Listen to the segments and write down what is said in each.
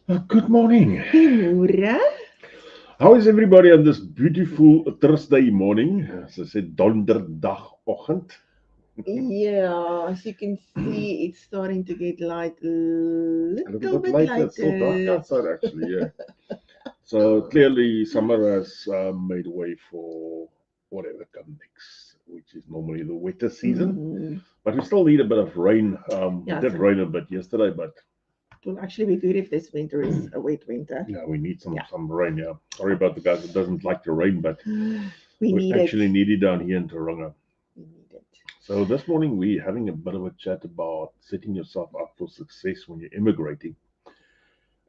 Good morning. Goeiemôre. How is everybody on this beautiful Thursday morning? As I said, donderdagochtend. Yeah, as you can see, it's starting to get light a A little little bit bit later. It's still dark later. outside, actually. Yeah. So clearly, summer has made way for whatever comes next, which is normally the wetter season. Mm, But we still need a bit of rain. It yeah, did so rain a bit yesterday, but it will actually be good if this winter is a wet winter. yeah, we need some Yeah, some rain. Yeah. Sorry about the guys that doesn't like the rain, but we we need it. actually need it down here in Taronga. We need it. So this morning we're having a bit of a chat about setting yourself up for success when you're immigrating.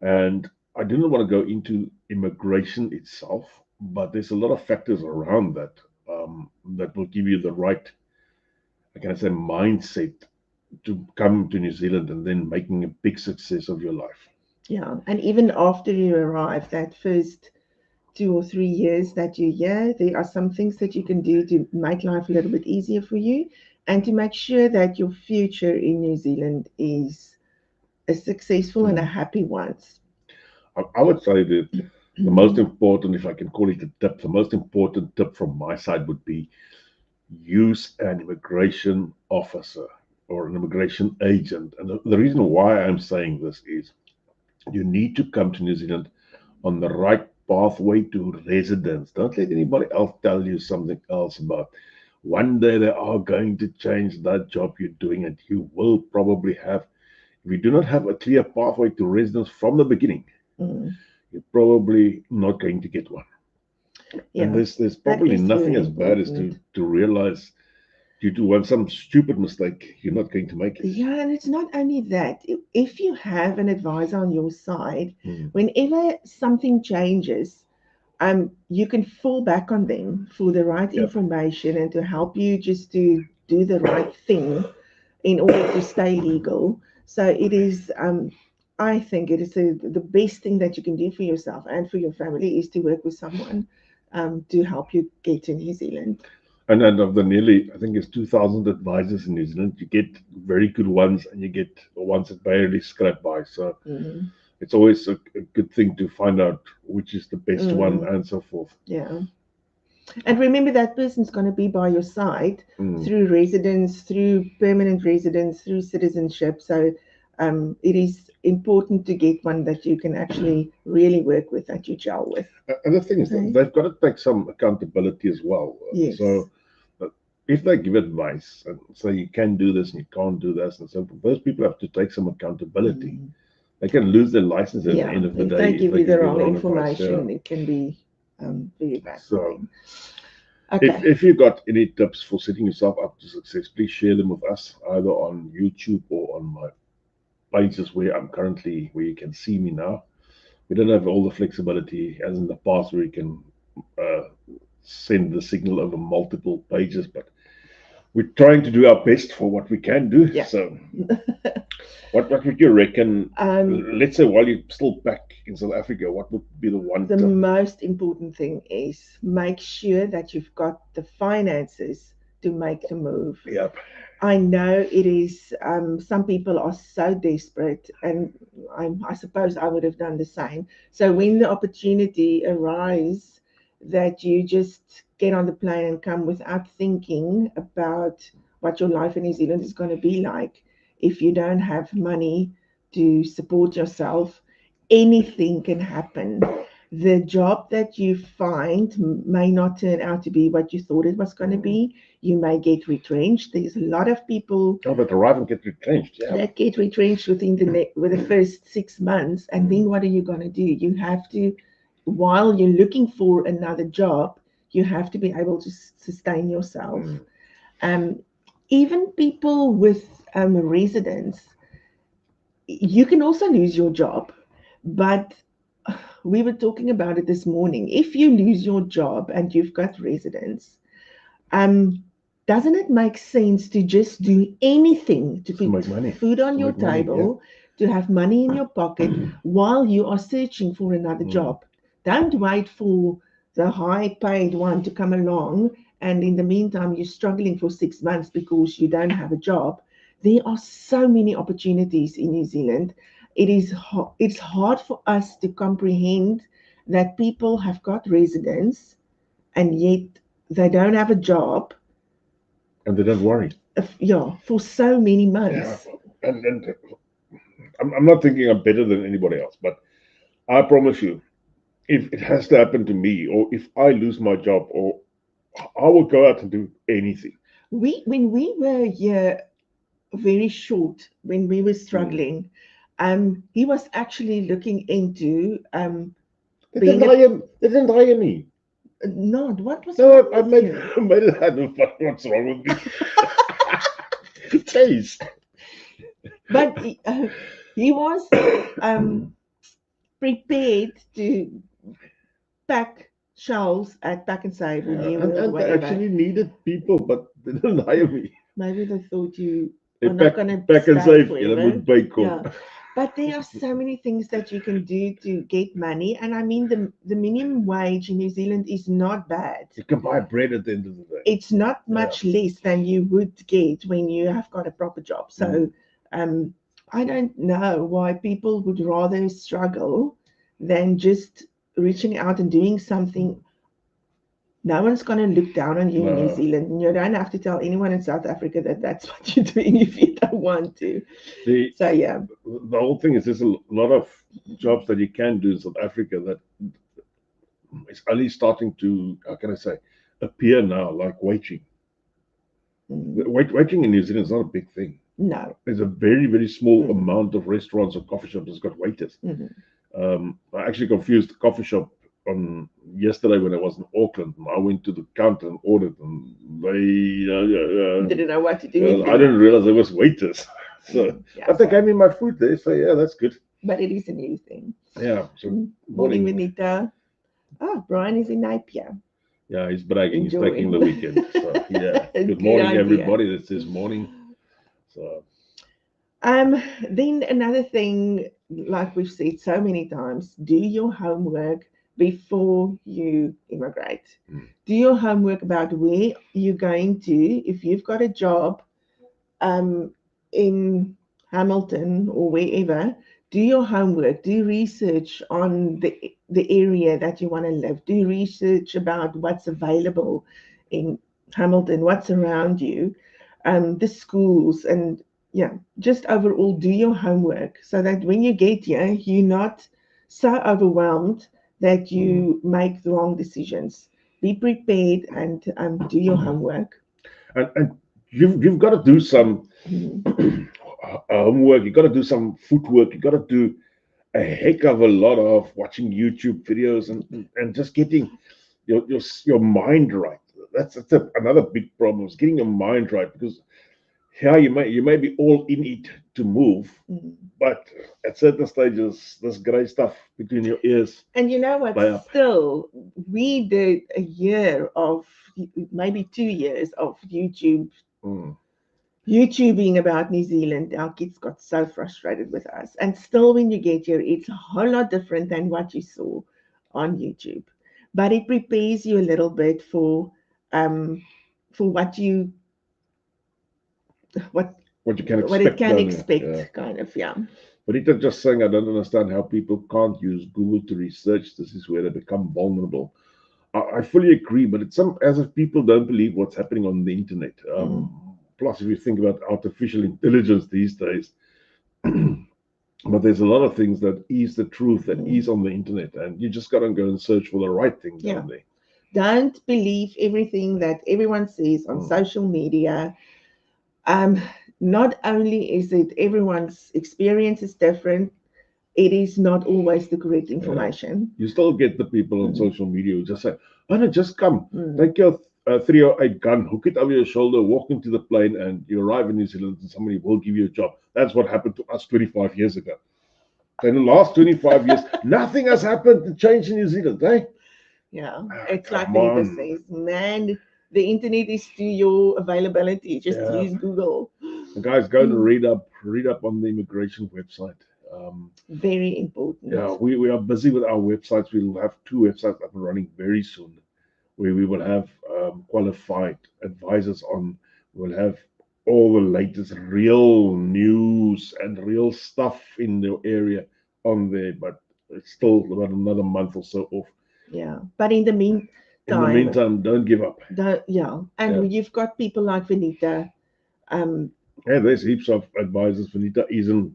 And I didn't want to go into immigration itself, but there's a lot of factors around that that will give you the right, I can say, mindset to come to New Zealand and then making a big success of your life. Yeah, and even after you arrive, that first 2 or 3 years that you're here, there are some things that you can do to make life a little bit easier for you and to make sure that your future in New Zealand is a successful and a Mm. happy one. I would say that the most important, if I can call it a tip, the most important tip from my side would be use an immigration officer or an immigration agent. And the reason why I'm saying this is you need to come to New Zealand on the right pathway to residence. Don't let anybody else tell you something else about. One day they are going to change that job you're doing, and you will probably have, if you do not have a clear pathway to residence from the beginning, Mm, you're probably not going to get one. And yeah, there's that probably is nothing very as bad as important. to realize you do one some stupid mistake, you're not going to make it. Yeah, and it's not only that. If you have an advisor on your side, Mm. whenever something changes, you can fall back on them for the right Yep. information and to help you just to do the right thing in order to stay legal. So it is, I think it is the best thing that you can do for yourself and for your family is to work with someone to help you get to New Zealand. And of the nearly, I think it's 2,000 advisors in New Zealand, you get very good ones and you get ones that barely scrape by. So Mm, it's always a good thing to find out which is the best one mm, and so forth. yeah. And remember that person's going to be by your side Mm. through residence, through permanent residence, through citizenship. So it is important to get one that you can actually really work with, that you gel with. And the thing is, Okay. they've got to take some accountability as well. Yes. So if they give advice and say you can do this and you can't do this, and so forth, those people have to take some accountability. Mm. They can lose their license at the Yeah. end of the If day they if give they you the give you the wrong wrong advice. Yeah. information, it can be very bad for So them. if Okay. if you got any tips for setting yourself up to success, please share them with us either on YouTube or on my pages where you can see me now. We don't have all the flexibility as in the past where you can uh, send the signal over multiple pages, but we're trying to do our best for what we can do. Yeah. So, what would you reckon? um, Let's say while you're still back in South Africa, what would be the one the tip? most important thing is make sure that you've got the finances to make the move. Yep. I know it is, some people are so desperate, and I suppose I would have done the same. So when the opportunity arises that you just get on the plane and come without thinking about what your life in New Zealand is going to be like, if you don't have money to support yourself, anything can happen. The job that you find may not turn out to be what you thought it was going to Mm. be. You may get retrenched. There's a lot of people Oh, but arrive and get retrenched. Yeah. that get retrenched with the first 6 months, and Mm. then what are you going to do? You have to, while you're looking for another job, you have to be able to sustain yourself. Mm. Um, Even people with residence, you can also lose your job, but we were talking about it this morning. If you lose your job and you've got residence, um, doesn't it make sense to just do anything to Just to put make money. food Just on to your make money. Yeah. table, to have money in your pocket while you are searching for another Mm. job? Don't wait for the high paid one to come along, and in the meantime, you're struggling for 6 months because you don't have a job. There are so many opportunities in New Zealand. it's hard for us to comprehend that people have got residence and yet they don't have a job, And they don't worry. yeah, for so many Yeah, months. and I'm not thinking I'm better than anybody else, but I promise you, if it has to happen to me, or if I lose my job, or I will go out and do anything. When we were here very short, when we were Mm. struggling, he was actually looking into They didn't being a hire. They didn't hire me. not. What was No, wrong I with made you? I made it. I don't know what's wrong with me. Taste. But he was um, prepared to pack shelves at Pack and Save or Yeah, New and, World or and they whatever. actually needed people, but they didn't hire me. Maybe they thought you They are not pack going to pack and stay save. You know, forever. with bacon. Yeah. But there are so many things that you can do to get money. And I mean, the minimum wage in New Zealand is not bad. You can buy bread at the end of the day. It's not Yeah. much less than you would get when you have got a proper job. So Mm. um, I don't know why people would rather struggle than just reaching out and doing something. No one's going to look down on you in New No. Zealand. And you don't have to tell anyone in South Africa that that's what you're doing if you don't want to. The So, yeah. the whole thing is there's a lot of jobs that you can do in South Africa that is only starting to, how can I say, appear now, like waiting. Mm, Waiting in New Zealand is not a big thing. no. There's a very, very small Mm, amount of restaurants or coffee shops that's got waiters. mhm. I actually confused the coffee shop on yesterday when I was in Auckland. I went to the counter and ordered, and Didn't know what to do with I you. didn't realize there was waiters. So, Yeah, but they so, gave me my food there, so yeah, that's good. but it is a new thing. Yeah. So Morning, morning. Vinita. Oh, Brian is in Napier. Yeah, he's bragging. He's Enjoy. taking the weekend. So yeah. Good Good morning, idea. everybody. This is morning. So Then another thing, like we've said so many times, do your homework before you immigrate. mm, Do your homework about where you're going to. If you've got a job um, in Hamilton or wherever, do your homework. Do research on the area that you want to live. Do research about what's available in Hamilton, what's around you, the schools, and yeah, just overall do your homework so that when you get here, you're not so overwhelmed that mm. you make the wrong decisions. Be prepared and do your homework. And you've got to do some Mhm. homework. You got to do some footwork. You got to do a heck of a lot of watching YouTube videos and just getting your mind right. That's another big problem is getting your mind right because here you may be all in it to move, Mhm. but at certain stages, this grey stuff between your ears And you know what? play up. Still, we did a year of maybe 2 years of Mm. YouTubing about New Zealand. Our kids got so frustrated with us. And still, when you get here, it's a whole lot different than what you saw on YouTube. But it prepares you a little bit um, for what What you can what it expect can down here. Yeah. expect, kind of. Yeah. But Rita just saying, I don't understand how people can't use Google to research. This is where they become vulnerable. I fully agree, but it's some as if people don't believe what's happening on the internet. Mm. Plus, if you think about artificial intelligence these days, but there's a lot of things that is the truth that Mm. is on the internet, and you just got to go and search for the right thing Yeah. down there. Don't believe everything that everyone says on Mm. social media. Um, Not only is it everyone's experience is different, it is not always the correct Yeah. information. You still get the people on Mm, social media who just say, "Oh no, just come, mm. take your 308 gun, hook it over your shoulder, walk into the plane, and you arrive in New Zealand, and somebody will give you a job." That's what happened to us 25 years ago. In the last 25 years, nothing has happened to change in New Zealand, eh? Yeah, Ah, it's like come Benita on. says, man, the internet is to your availability. Just Yeah. use Google. Guys, go and Mm, read up on the immigration website. very important. Yeah, we are busy with our websites. We'll have two websites up and running very soon, where we will have qualified advisors on. We'll have all the latest real news and real stuff in the area on there, but it's still about another month or so off. Yeah. But in the In the meantime, meantime, don't give up. yeah. Yeah. And you've got people like Vanita. Um, Yeah, there's heaps of advisors. Vanita isn't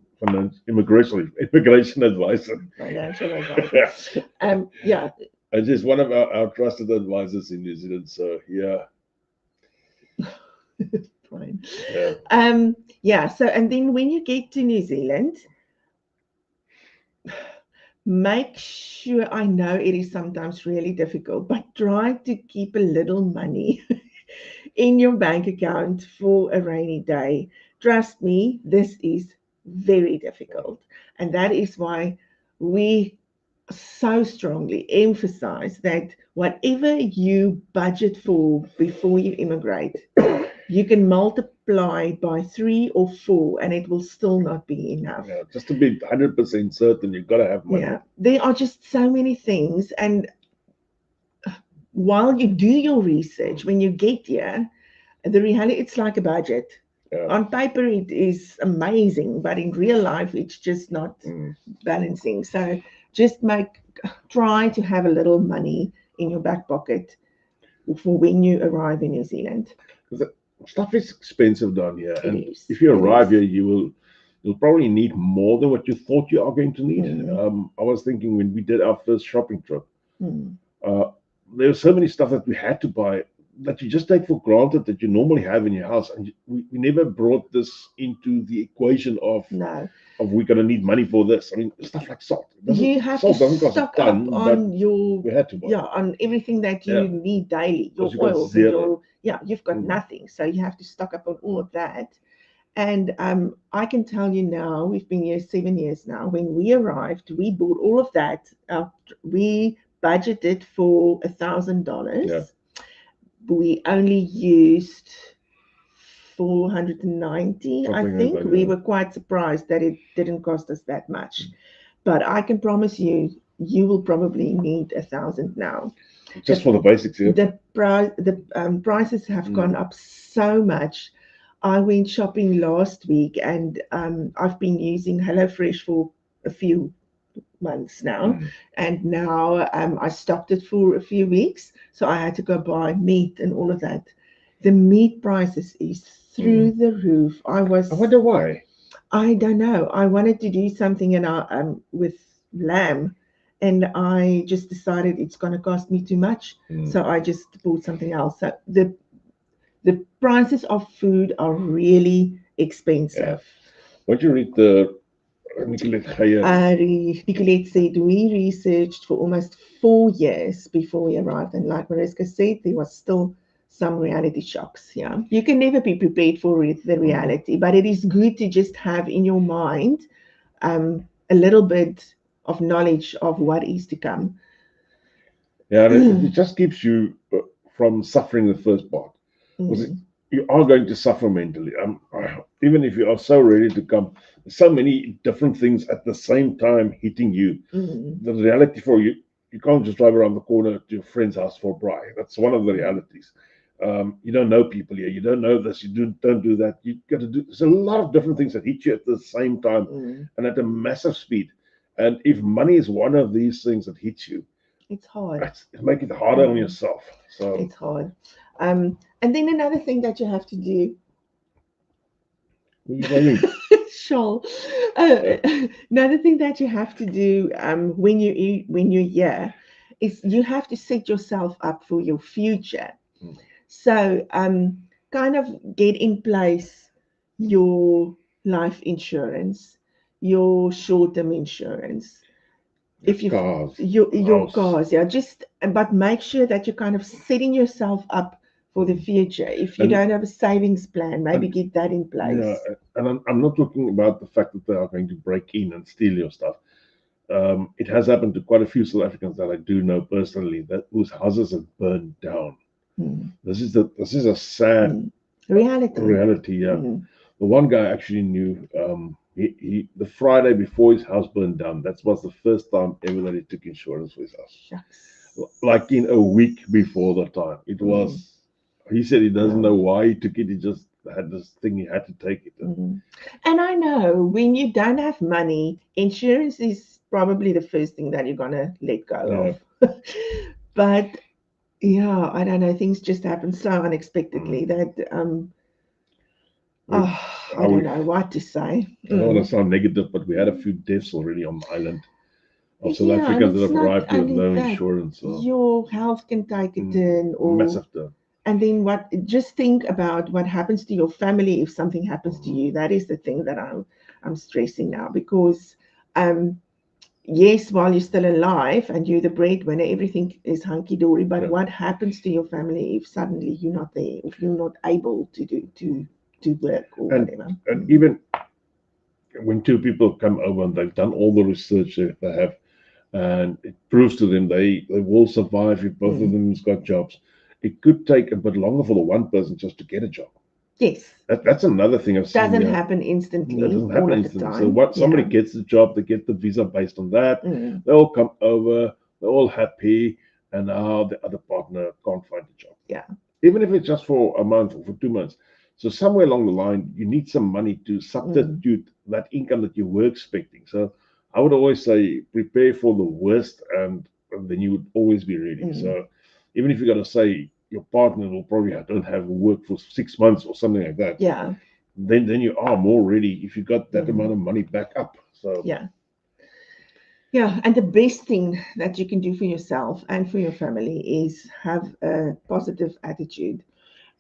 immigration advisor. Financial advisor. Yeah. And she's one of our trusted advisors in New Zealand. So yeah, Fine. yeah, Yeah. So, and then when you get to New Zealand, make sure, I know it is sometimes really difficult, but try to keep a little money in your bank account for a rainy day. Trust me, this is very difficult. And that is why we so strongly emphasize that whatever you budget for before you immigrate, you can multiply by 3 or 4 and it will still not be enough. yeah. Just to be 100% certain, you've got to have money. Yeah, there are just so many things. And while you do your research, when you get here, the reality, it's like a budget. Yeah. On paper, it is amazing, but in real life, it's just not balancing. So just try to have a little money in your back pocket for when you arrive in New Zealand. Stuff is expensive down here, It and is. if you It arrive is. here, you'll probably need more than what you thought you are going to need. Mm. I was thinking when we did our first shopping trip, Mm. uh, there was so many stuff that we had to buy that you just take for granted that you normally have in your house, and we never brought this into the equation of No, we're going to need money for this. I mean, stuff like salt. you have to Salt doesn't cost a stock up ton, but on your, we had to buy. yeah, on everything that you Yeah, need daily, your because you got oils and zero. your, yeah, you've got Mm. nothing, so you have to stock up on all of that. And I can tell you now, we've been here 7 years now. When we arrived, we bought all of that. We budgeted for $1,000. Yeah. We only used 490, I Something like think. that. We Yeah. were quite surprised that it didn't cost us that much. But I can promise you, you will probably need 1,000 now. Just for the basics here. The prices have gone up so much. I went shopping last week, and I've been using HelloFresh for a few months now, and now I stopped it for a few weeks, so I had to go buy meat and all of that. The meat prices is through the roof. I wonder why. I don't know. I wanted to do something with lamb, and I just decided it's going to cost me too much, so I just bought something else. So the prices of food are really expensive. What you read the Nicolette Geyer? Nicolette said we researched for almost 4 years before we arrived, and like Mariska said, there was still some reality shocks. Yeah, you can never be prepared for the reality, but it is good to just have in your mind a little bit of knowledge of what is to come. Yeah, and it just keeps you from suffering the first part. Because you are going to suffer mentally. Even if you are so ready to come, so many different things at the same time hitting you. The reality for you, you can't just drive around the corner to your friend's house for a braai. That's one of the realities. You don't know people here. You don't know this. Don't do that. You got to do. There's a lot of different things that hit you at the same time and at a massive speed. And if money is one of these things that hits you, it's hard. It makes it harder on yourself. So it's hard. And then another thing that you have to do. Sure. Another thing that you have to do when you're here is you have to set yourself up for your future. So kind of get in place your life insurance, your short-term insurance. If you your cars, yeah, but make sure that you're kind of setting yourself up for the future. If you don't have a savings plan, maybe get that in place. Yeah, and I'm not talking about the fact that they are going to break in and steal your stuff. It has happened to quite a few South Africans that I do know personally that whose houses have burned down. This is a sad reality. Yeah, the one guy I actually knew. He the Friday before his house burned down, that was the first time ever that he took insurance for his house. Shucks. Like in a week before the time. It was. He said he doesn't know why he took it. He just had this thing, you had to take it. Mm. And I know when you don't have money, insurance is probably the first thing that you're gonna let go Yeah. of. But yeah, I don't know. Things just happen so unexpectedly Mm. that We, oh, I how don't we, know what to say. I don't want to Mm. sound negative, but we had a few deaths already on the island of South Yeah, and Africans that it's have not arrived here with only no that. insurance. So, Your health can take a turn, or massive turn. and then what? Just think about what happens to your family if something happens to Mm. you. That is the thing that I'm stressing now because um yes, while you're still alive and you're the breadwinner, everything is hunky dory. But Yeah. what happens to your family if suddenly you're not there, if you're not able to work or And whatever? and even when two people come over and they've done all the research that they have, and it proves to them they will survive if both of Mm. them has got jobs. It could take a bit longer for the one person just to get a job. Yes, That's another thing I've seen doesn't here. happen It instantly doesn't all happen of the instantly. So time. what somebody Yeah. gets the job, they get the visa based on that. Mm. They all come over, they're all happy, and now the other partner can't find a job. Yeah. Even if it's just for a month or for 2 months. So somewhere along the line, you need some money to Mm. substitute that income that you were expecting. So I would always say prepare for the worst, and then you would always be ready. Mm. So even if you got to say your partner will probably don't have work for 6 months or something like that, Yeah. then you are more ready if you got that amount Mm. of money back up. So Yeah. Yeah, and the best thing that you can do for yourself and for your family is have a positive attitude.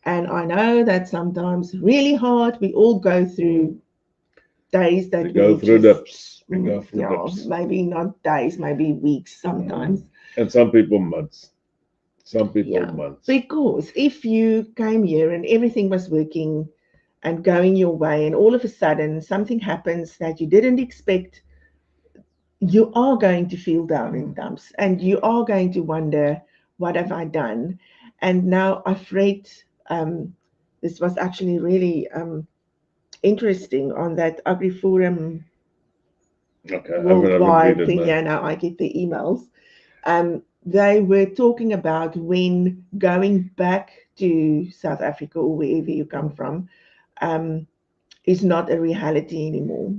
And I know that sometimes really hard. We all go through days they that go we through just, dips. They go through yeah, dips. maybe not days, maybe weeks sometimes. And some people months. Some people Yeah, months. because if you came here and everything was working and going your way, and all of a sudden something happens that you didn't expect, you are going to feel down in dumps and you are going to wonder, what have I done? And now I've read, um, this was actually really interesting on that AgriForum Okay, I haven't read worldwide it thing. now. Yeah, now I get the emails. They were talking about when going back to South Africa or wherever you come from um, is not a reality anymore.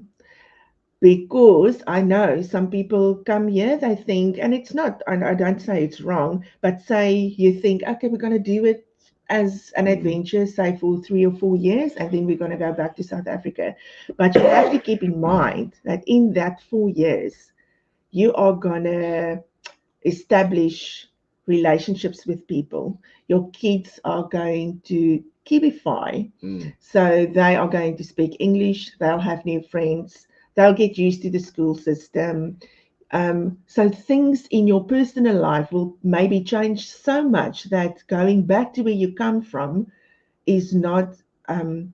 Because I know some people come here, they think, and it's not, and I don't say it's wrong, but say you think, okay, we're going to do it as an Mm. adventure, say for 3 or 4 years, and then we're going to go back to South Africa. But you have to keep in mind that in that 4 years, you are going to establish relationships with people. Your kids are going to kibify, Mm. so they are going to speak English, they'll have new friends, they'll get used to the school system. So things in your personal life will maybe change so much that going back to where you come from is not, um,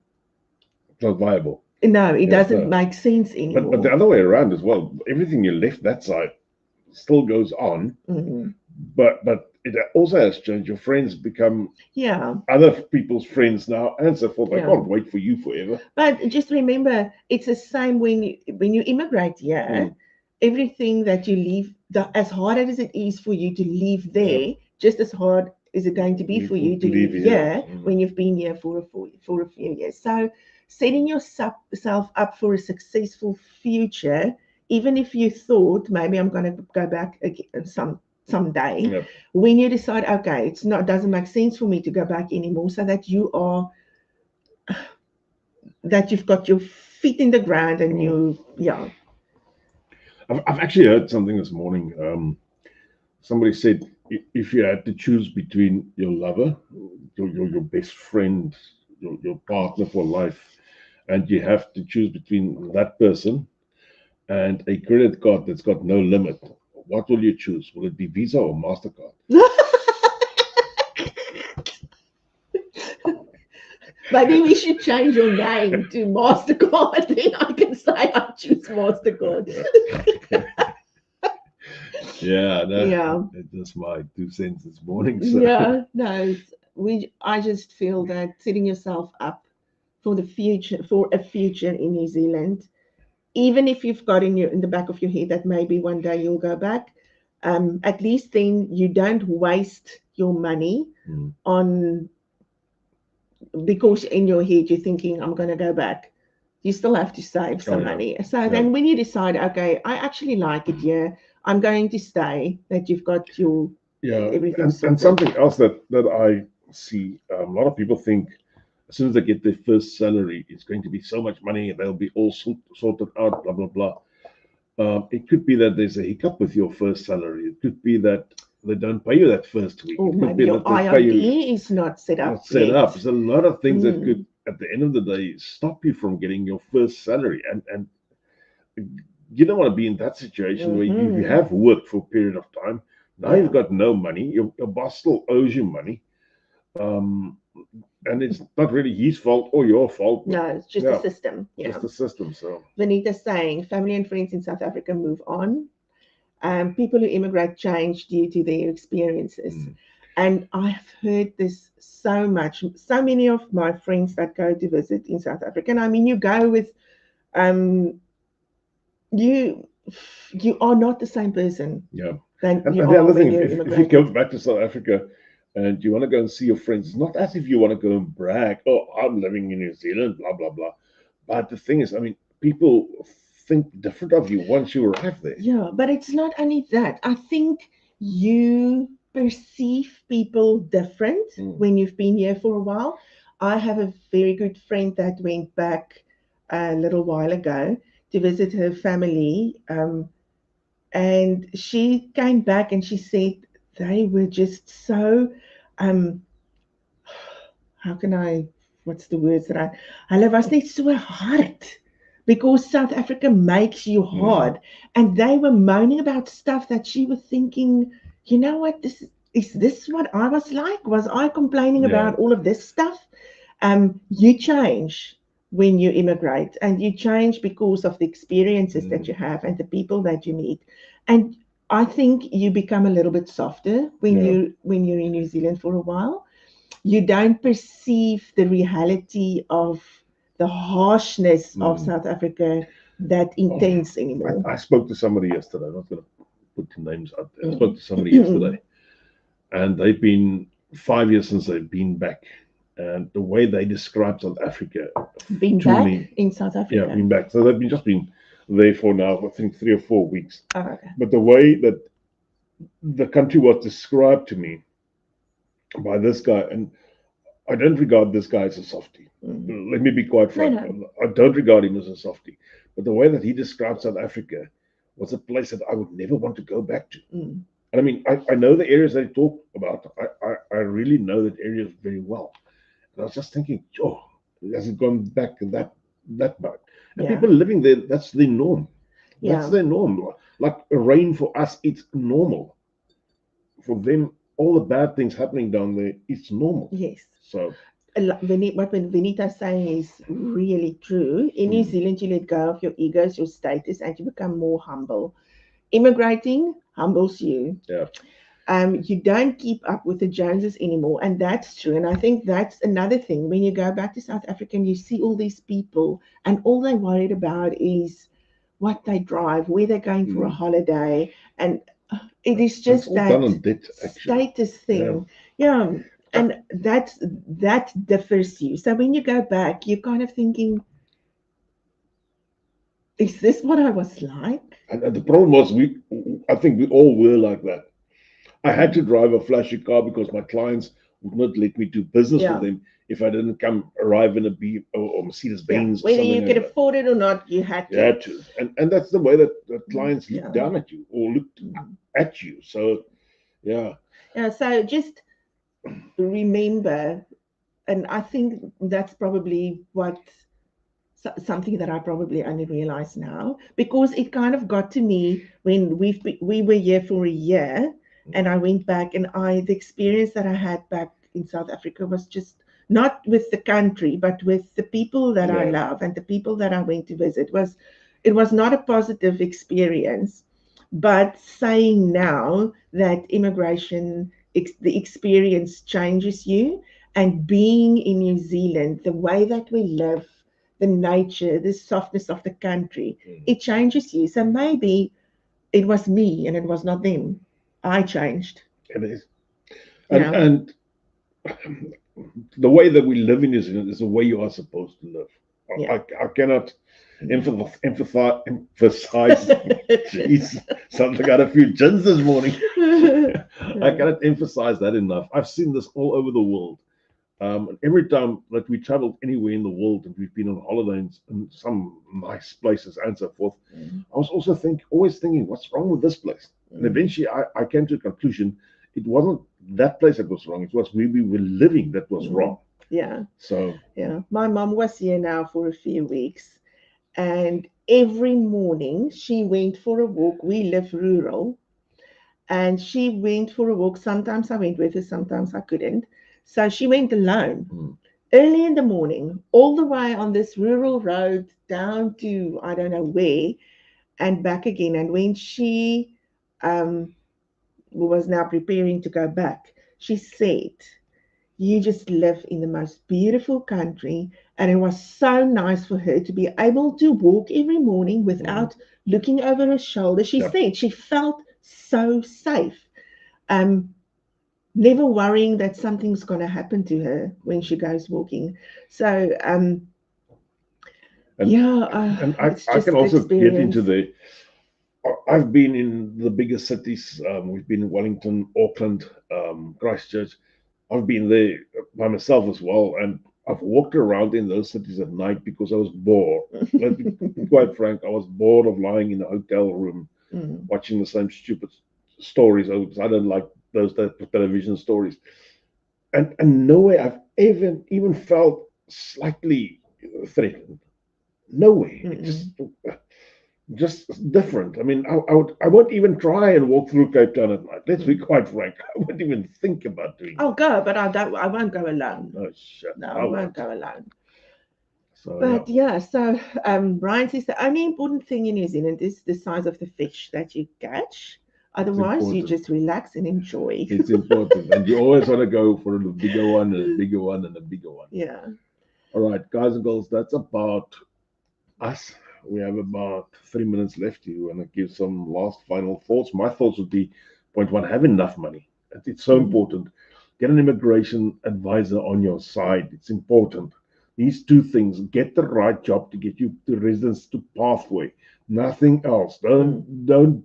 It's not viable. no, it Yes, doesn't no. make sense But the anymore. other way around as well. Everything you left that side still goes on, Mhm. but it also has changed. Your friends become Yeah, other people's friends now, and so forth. I yeah. can't wait for you forever. But just remember, it's the same when you immigrate here. Mm. Everything that you leave, as hard as it is for you to leave Yep. there, just as hard is it going to be Leave, for you to leave leave here. here Mm. when you've been here for a few years. So, setting yourself up for a successful future, even if you thought maybe I'm going to go back again someday, Yep. when you decide, okay, it's not doesn't make sense for me to go back anymore, so that you've got your feet in the ground and Mm. you, yeah. I've actually heard something this morning. Somebody said if you had to choose between your lover, your best friend, your partner for life, and you have to choose between that person and a credit card that's got no limit, what will you choose? Will it be Visa or MasterCard? Maybe we should change your name to Mastercard. Then I can say I choose Mastercard. Yeah, Yeah, that's my 2 cents this morning. So, yeah. No, I just feel that setting yourself up for the future, for a future in New Zealand, even if you've got in the back of your head that maybe one day you'll go back, at least then you don't waste your money mm, on because in your head you're thinking, I'm going to go back. You still have to save Oh some yeah, money. So yeah, then when you decide, okay, I actually like it here, I'm going to stay, that you've got your yeah. everything And sorted. something else that I see, a lot of people think as soon as they get their first salary, it's going to be so much money and they'll be all sorted out, blah blah blah. It could be that there's a hiccup with your first salary. It could be that they don't pay you that first week. Or It could maybe be your that they pay you IRD is not set up not set yet. up. There's a lot of things that could, Mm, at the end of the day, stop you from getting your first salary. And you don't want to be in that situation where you hmm have worked for a period of time. Now Yeah. you've got no money. Your boss still owes you money. Um, and it's not really his fault or your fault, but No, it's just a yeah, system. just Yeah. the system. So Vanita's saying family and friends in South Africa move on. People who immigrate change due to their experiences. mm, And I've heard this so much. So many of my friends that go to visit in South Africa, and I mean, you go with um, you. You are not the same person yeah. than you And the are other when thing, you if you go immigrated. back to South Africa and you want to go and see your friends, it's not as if you want to go and brag, oh, I'm living in New Zealand, blah, blah, blah. But the thing is, I mean, people think different of you once you arrive there. Yeah, but it's not only that. I think you perceive people different Mm. when you've been here for a while. I have a very good friend that went back a little while ago to visit her family. And she came back and she said they were just so, um, how can I, what's the words that hulle was net so hard because South Africa makes you Mm. hard. And they were moaning about stuff that she was thinking, you know what, this is this what I was like? Was I complaining Yeah. about all of this stuff? You change when you immigrate, and you change because of the experiences that Mm. you have and the people that you meet. And I think you become a little bit softer Yeah. when you're in New Zealand for a while. You don't perceive the reality of the harshness of Mm. South Africa that Oh, intense anymore. I spoke to somebody yesterday. I'm not going to put the names out there. I spoke to somebody Mm. yesterday, and they've been 5 years since they've been back. And the way they describe South Africa Being to back me, in South yeah, Africa. been back. So they've been just been there for now, I think 3 or 4 weeks. Oh, But the way that the country was described to me by this guy, and I don't regard this guy as a softie. mm. Let me be quite No, frank. no. I don't regard him as a softie. But the way that he described South Africa was a place that I would never want to go back to. Mm. And I mean, I know the areas that he talked about. I really know that areas very well. And I was just thinking, oh, has it gone back that bad? And Yeah, people living there, that's their norm. That's yeah, their norm. Like rain for us, it's normal. For them, all the bad things happening down there, it's normal. yes. So, What Vinita's saying is really true. In New mm, Zealand, you let go of your egos, your status, and you become more humble. Immigrating humbles you. yeah, You don't keep up with the Joneses anymore, and that's true. And I think that's another thing. When you go back to South Africa and you see all these people, and all they're worried about is what they drive, where they're going for a mm. holiday, and it is And it's just all done that on debt, actually. status Yeah. thing. Yeah, Uh, and that differs you. So when you go back, you're kind of thinking, is this what I was like? and the problem was, I think we all were like that. I had to drive a flashy car because my clients would not let me do business with Yeah, them if I didn't come arrive in a B or Mercedes yeah. Benz or Whether something you like could that. afford it or not, you had You to. had to, and that's the way that the clients look Yeah. down at you or looked Mhm. at you. So yeah, Yeah, so just remember, and I think that's probably something that I probably only realize now, because it kind of got to me when we were here for a year, and I went back, and I the experience that I had back in South Africa was just not with the country, but with the people that I yeah, love and the people that I went to visit. It was not a positive experience. But saying now that immigration, the experience changes you, and being in New Zealand, the way that we live, the nature, the softness of the country, mm, it changes you. So maybe it was me and it was not them. I changed. it is. Yeah. And the way that we live in New Zealand is the way you are supposed to live. Yeah. I cannot emphasize. Jeez, sounds like I had a few gins this morning. I cannot emphasize that enough. I've seen this all over the world. And every time that we traveled anywhere in the world and we've been on holidays in some nice places and so forth, I was also always thinking, what's wrong with this place? And eventually I came to a conclusion, it wasn't that place that was wrong, it was where we were living that was wrong. Yeah. So yeah, my mom was here now for a few weeks, and every morning she went for a walk. We live rural, and she went for a walk. Sometimes I went with her, sometimes I couldn't. So she went alone early in the morning, all the way on this rural road down to I don't know where and back again. And when she um, was now preparing to go back, she said, "You just live in the most beautiful country." And it was so nice for her to be able to walk every morning without looking over her shoulder. She said she felt so safe. Um, Never worrying that something's going to happen to her when she goes walking. So, and it's I just can the also get experience. into the. I've been in the bigger cities. We've been in Wellington, Auckland, Christchurch. I've been there by myself as well, and I've walked around in those cities at night because I was bored. Let's be quite frank, I was bored of lying in a hotel room watching the same stupid stories. I don't like those type of television stories. And nowhere I've even felt slightly threatened. Nowhere. Just different. I mean, I won't even try and walk through Cape Town at night. Let's be quite frank. I won't even think about doing I'll that. go, but I won't go alone. Oh shit. No, I won't go alone. So But so Brian says the only important thing in New Zealand is the size of the fish that you catch. Otherwise, you just relax and enjoy. It's important. And you always want to go for a bigger one and a bigger one and a bigger one. Yeah. All right, guys and girls, that's about us. We have about 3 minutes left. You want to give some last final thoughts? My thoughts would be point one, have enough money. It's so important. Get an immigration advisor on your side. It's important. These two things, get the right job to get you to residence to pathway. Nothing else. Don't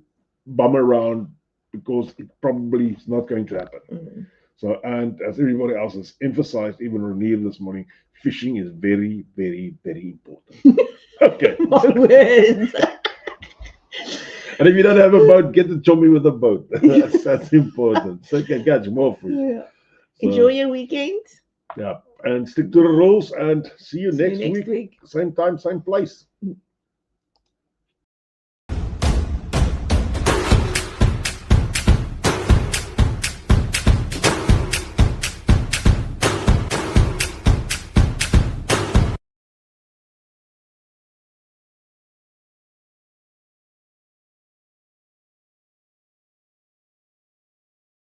bum around because it probably is not going to happen. So, and as everybody else has emphasized, even Rainier this morning, fishing is very, very, very important. Okay. My words. And if you don't have a boat, get the chummy with a boat. That's important. So you can catch more fish. Yeah. So, enjoy your weekend. Yeah. And stick to the rules and see you next week. Week. Same time, same place.